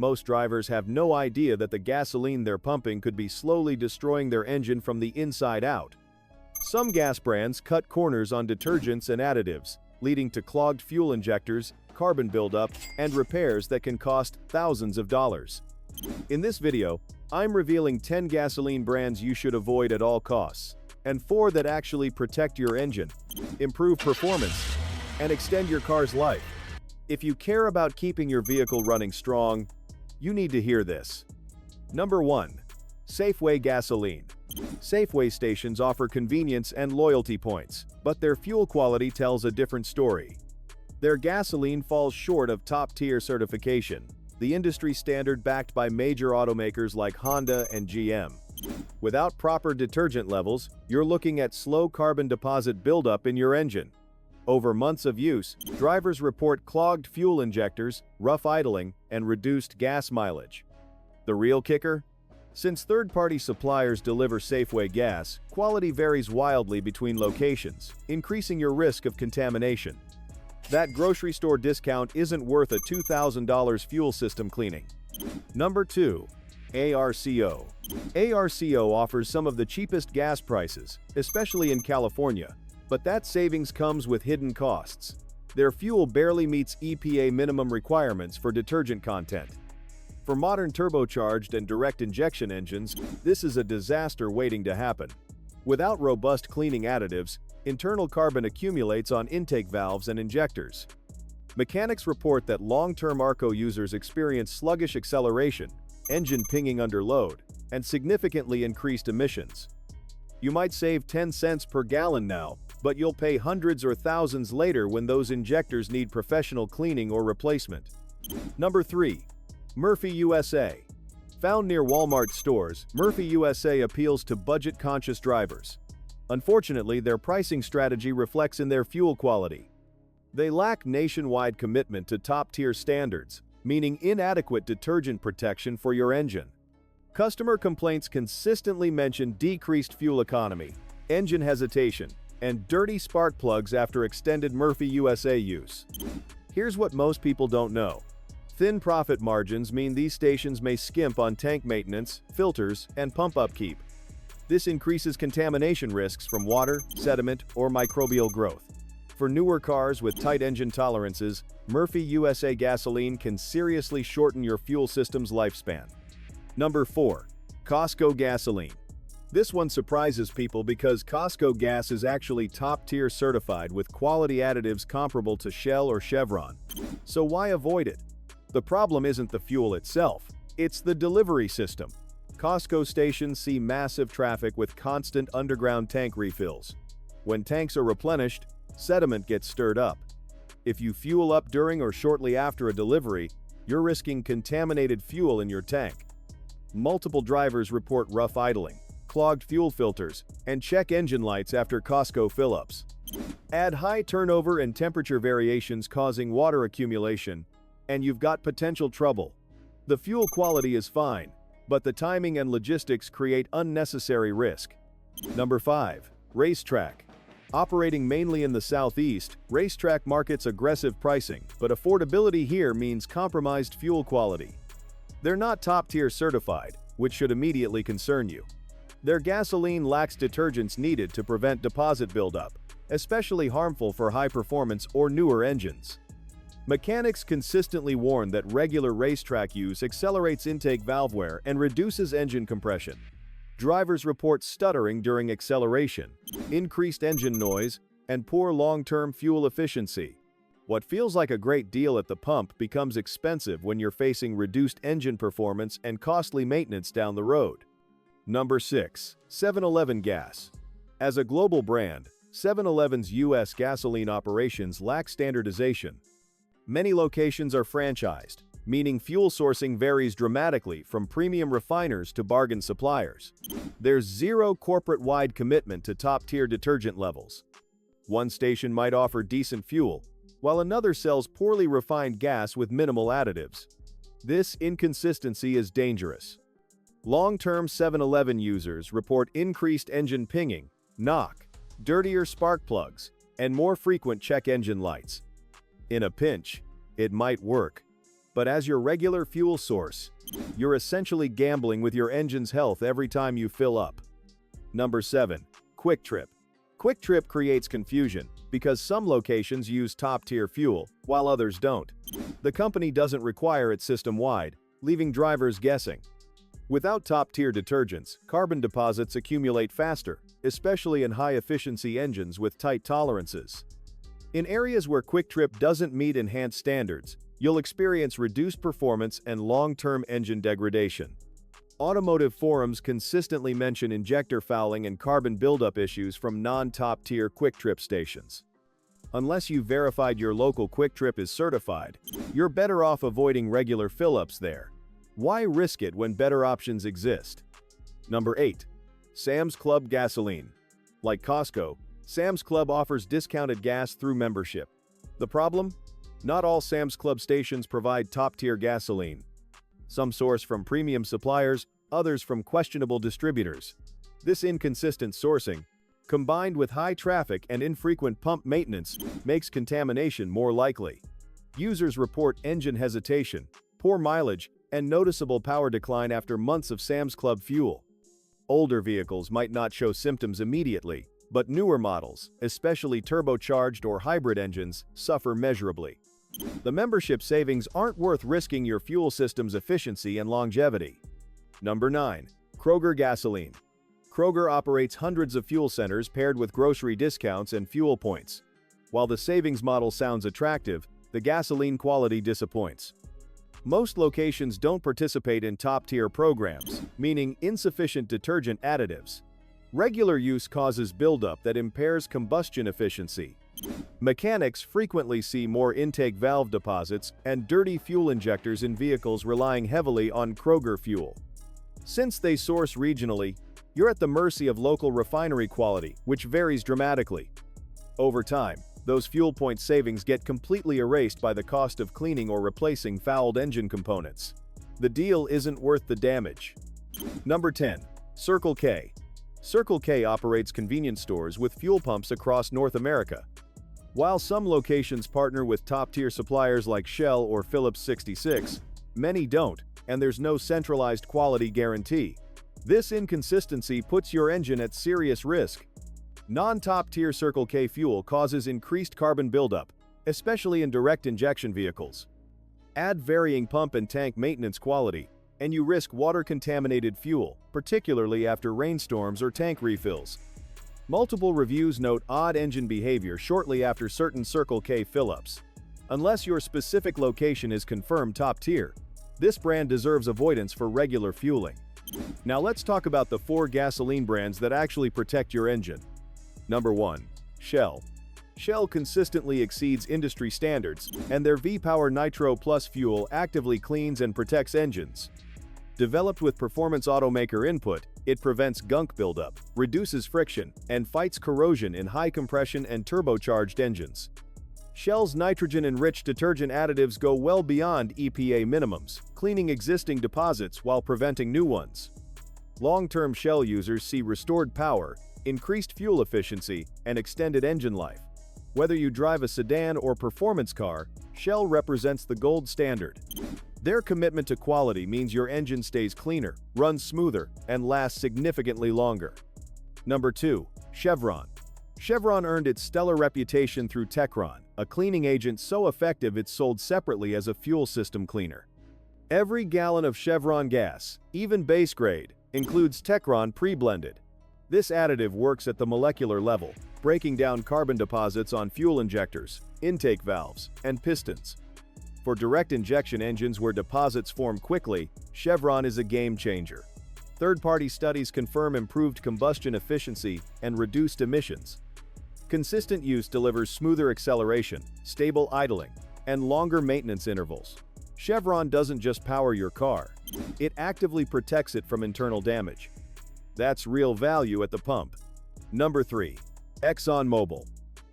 Most drivers have no idea that the gasoline they're pumping could be slowly destroying their engine from the inside out. Some gas brands cut corners on detergents and additives, leading to clogged fuel injectors, carbon buildup, and repairs that can cost thousands of dollars. In this video, I'm revealing 10 gasoline brands you should avoid at all costs, and 4 that actually protect your engine, improve performance, and extend your car's life. If you care about keeping your vehicle running strong, you need to hear this. Number 1. Safeway gasoline. Safeway stations offer convenience and loyalty points, but their fuel quality tells a different story. Their gasoline falls short of top-tier certification, the industry standard backed by major automakers like Honda and GM. Without proper detergent levels, you're looking at slow carbon deposit buildup in your engine. Over months of use, drivers report clogged fuel injectors, rough idling, and reduced gas mileage. The real kicker? Since third-party suppliers deliver Safeway gas, quality varies wildly between locations, increasing your risk of contamination. That grocery store discount isn't worth a $2,000 fuel system cleaning. Number 2. ARCO. ARCO offers some of the cheapest gas prices, especially in California, but that savings comes with hidden costs. Their fuel barely meets EPA minimum requirements for detergent content. For modern turbocharged and direct injection engines, this is a disaster waiting to happen. Without robust cleaning additives, internal carbon accumulates on intake valves and injectors. Mechanics report that long-term ARCO users experience sluggish acceleration, engine pinging under load, and significantly increased emissions. You might save 10 cents per gallon now, but you'll pay hundreds or thousands later when those injectors need professional cleaning or replacement. Number 3. Murphy USA. Found near Walmart stores, Murphy USA appeals to budget-conscious drivers. Unfortunately, their pricing strategy reflects in their fuel quality. They lack nationwide commitment to top-tier standards, meaning inadequate detergent protection for your engine. Customer complaints consistently mention decreased fuel economy, engine hesitation, and dirty spark plugs after extended Murphy USA use. Here's what most people don't know. Thin profit margins mean these stations may skimp on tank maintenance, filters, and pump upkeep. This increases contamination risks from water, sediment, or microbial growth. For newer cars with tight engine tolerances, Murphy USA gasoline can seriously shorten your fuel system's lifespan. Number 4. Costco gasoline. This one surprises people because Costco gas is actually top-tier certified with quality additives comparable to Shell or Chevron. So why avoid it? The problem isn't the fuel itself, it's the delivery system. Costco stations see massive traffic with constant underground tank refills. When tanks are replenished, sediment gets stirred up. If you fuel up during or shortly after a delivery, you're risking contaminated fuel in your tank. Multiple drivers report rough idling, clogged fuel filters, and check engine lights after Costco fill-ups. Add high turnover and temperature variations causing water accumulation, and you've got potential trouble. The fuel quality is fine, but the timing and logistics create unnecessary risk. Number 5. Racetrack. Operating mainly in the Southeast, Racetrack markets aggressive pricing, but affordability here means compromised fuel quality. They're not top-tier certified, which should immediately concern you. Their gasoline lacks detergents needed to prevent deposit buildup, especially harmful for high-performance or newer engines. Mechanics consistently warn that regular Racetrack use accelerates intake valve wear and reduces engine compression. Drivers report stuttering during acceleration, increased engine noise, and poor long-term fuel efficiency. What feels like a great deal at the pump becomes expensive when you're facing reduced engine performance and costly maintenance down the road. Number 6. 7-Eleven gas. As a global brand, 7-Eleven's U.S. gasoline operations lack standardization. Many locations are franchised, meaning fuel sourcing varies dramatically from premium refiners to bargain suppliers. There's zero corporate-wide commitment to top-tier detergent levels. One station might offer decent fuel, while another sells poorly refined gas with minimal additives. This inconsistency is dangerous. Long-term 7-Eleven users report increased engine pinging, knock, dirtier spark plugs, and more frequent check engine lights. In a pinch, it might work. but as your regular fuel source, you're essentially gambling with your engine's health every time you fill up. Number 7. Quick Trip. Quick Trip creates confusion because some locations use top-tier fuel, while others don't. The company doesn't require it system-wide, leaving drivers guessing. Without top-tier detergents, carbon deposits accumulate faster, especially in high-efficiency engines with tight tolerances. In areas where Quick Trip doesn't meet enhanced standards, you'll experience reduced performance and long-term engine degradation. Automotive forums consistently mention injector fouling and carbon buildup issues from non-top-tier Quick Trip stations. Unless you've verified your local Quick Trip is certified, you're better off avoiding regular fill-ups there. Why risk it when better options exist? Number 8. Sam's Club Gasoline. Like Costco, Sam's Club offers discounted gas through membership. The problem? Not all Sam's Club stations provide top-tier gasoline. Some source from premium suppliers, others from questionable distributors. This inconsistent sourcing, combined with high traffic and infrequent pump maintenance, makes contamination more likely. Users report engine hesitation, poor mileage, and noticeable power decline after months of Sam's Club fuel. Older vehicles might not show symptoms immediately, but newer models, especially turbocharged or hybrid engines, suffer measurably. The membership savings aren't worth risking your fuel system's efficiency and longevity. Number 9. Kroger Gasoline. Kroger operates hundreds of fuel centers paired with grocery discounts and fuel points. While the savings model sounds attractive, the gasoline quality disappoints. Most locations don't participate in top-tier programs, meaning insufficient detergent additives. Regular use causes buildup that impairs combustion efficiency. Mechanics frequently see more intake valve deposits and dirty fuel injectors in vehicles relying heavily on Kroger fuel. Since they source regionally, you're at the mercy of local refinery quality, which varies dramatically. Over time, those fuel point savings get completely erased by the cost of cleaning or replacing fouled engine components. The deal isn't worth the damage. Number 10. Circle K. Circle K operates convenience stores with fuel pumps across North America. While some locations partner with top-tier suppliers like Shell or Phillips 66, many don't, and there's no centralized quality guarantee. This inconsistency puts your engine at serious risk. Non-top-tier Circle K fuel causes increased carbon buildup, especially in direct injection vehicles. Add varying pump and tank maintenance quality, and you risk water-contaminated fuel, particularly after rainstorms or tank refills. Multiple reviews note odd engine behavior shortly after certain Circle K fill-ups. Unless your specific location is confirmed top-tier, this brand deserves avoidance for regular fueling. Now let's talk about the 4 gasoline brands that actually protect your engine. Number 1. Shell. Shell consistently exceeds industry standards, and their V-Power Nitro Plus fuel actively cleans and protects engines. Developed with performance automaker input, it prevents gunk buildup, reduces friction, and fights corrosion in high-compression and turbocharged engines. Shell's nitrogen-enriched detergent additives go well beyond EPA minimums, cleaning existing deposits while preventing new ones. Long-term Shell users see restored power, increased fuel efficiency, and extended engine life. Whether you drive a sedan or performance car, Shell represents the gold standard. Their commitment to quality means your engine stays cleaner, runs smoother, and lasts significantly longer. Number 2. Chevron. Chevron earned its stellar reputation through Techron, a cleaning agent so effective it's sold separately as a fuel system cleaner. Every gallon of Chevron gas, even base grade, includes Techron pre-blended. This additive works at the molecular level, breaking down carbon deposits on fuel injectors, intake valves, and pistons. For direct injection engines where deposits form quickly, Chevron is a game changer. Third-party studies confirm improved combustion efficiency and reduced emissions. Consistent use delivers smoother acceleration, stable idling, and longer maintenance intervals. Chevron doesn't just power your car, it actively protects it from internal damage. That's real value at the pump. Number 3. ExxonMobil.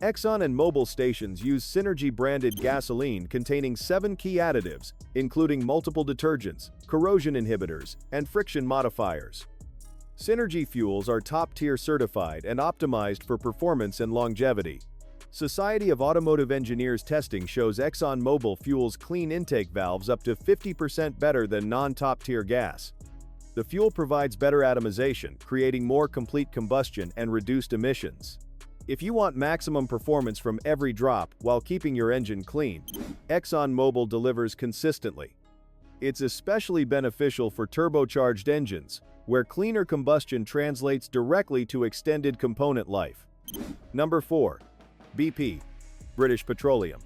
Exxon and Mobil stations use Synergy-branded gasoline containing 7 key additives, including multiple detergents, corrosion inhibitors, and friction modifiers. Synergy fuels are top-tier certified and optimized for performance and longevity. Society of Automotive Engineers testing shows ExxonMobil fuel's clean intake valves up to 50% better than non-top-tier gas. The fuel provides better atomization, creating more complete combustion and reduced emissions. If you want maximum performance from every drop while keeping your engine clean, ExxonMobil delivers consistently. It's especially beneficial for turbocharged engines, where cleaner combustion translates directly to extended component life. Number 4. BP. British Petroleum.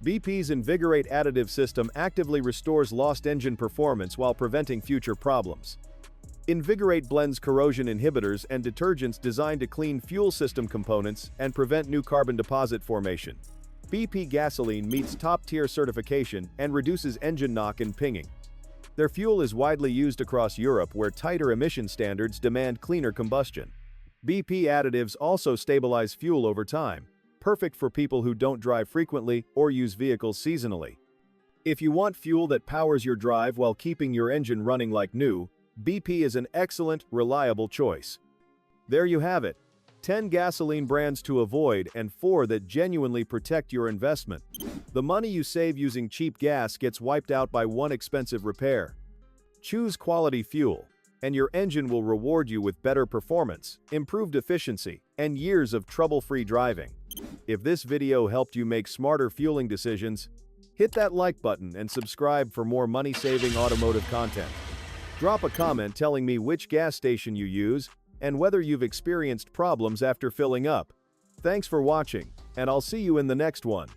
BP's Invigorate additive system actively restores lost engine performance while preventing future problems. Invigorate blends corrosion inhibitors and detergents designed to clean fuel system components and prevent new carbon deposit formation. BP gasoline meets top-tier certification and reduces engine knock and pinging. Their fuel is widely used across Europe where tighter emission standards demand cleaner combustion. BP additives also stabilize fuel over time, perfect for people who don't drive frequently or use vehicles seasonally. If you want fuel that powers your drive while keeping your engine running like new, BP is an excellent, reliable choice. There you have it. 10 gasoline brands to avoid and 4 that genuinely protect your investment. The money you save using cheap gas gets wiped out by one expensive repair. Choose quality fuel, and your engine will reward you with better performance, improved efficiency, and years of trouble-free driving. If this video helped you make smarter fueling decisions, hit that like button and subscribe for more money-saving automotive content. Drop a comment telling me which gas station you use and whether you've experienced problems after filling up. Thanks for watching, and I'll see you in the next one.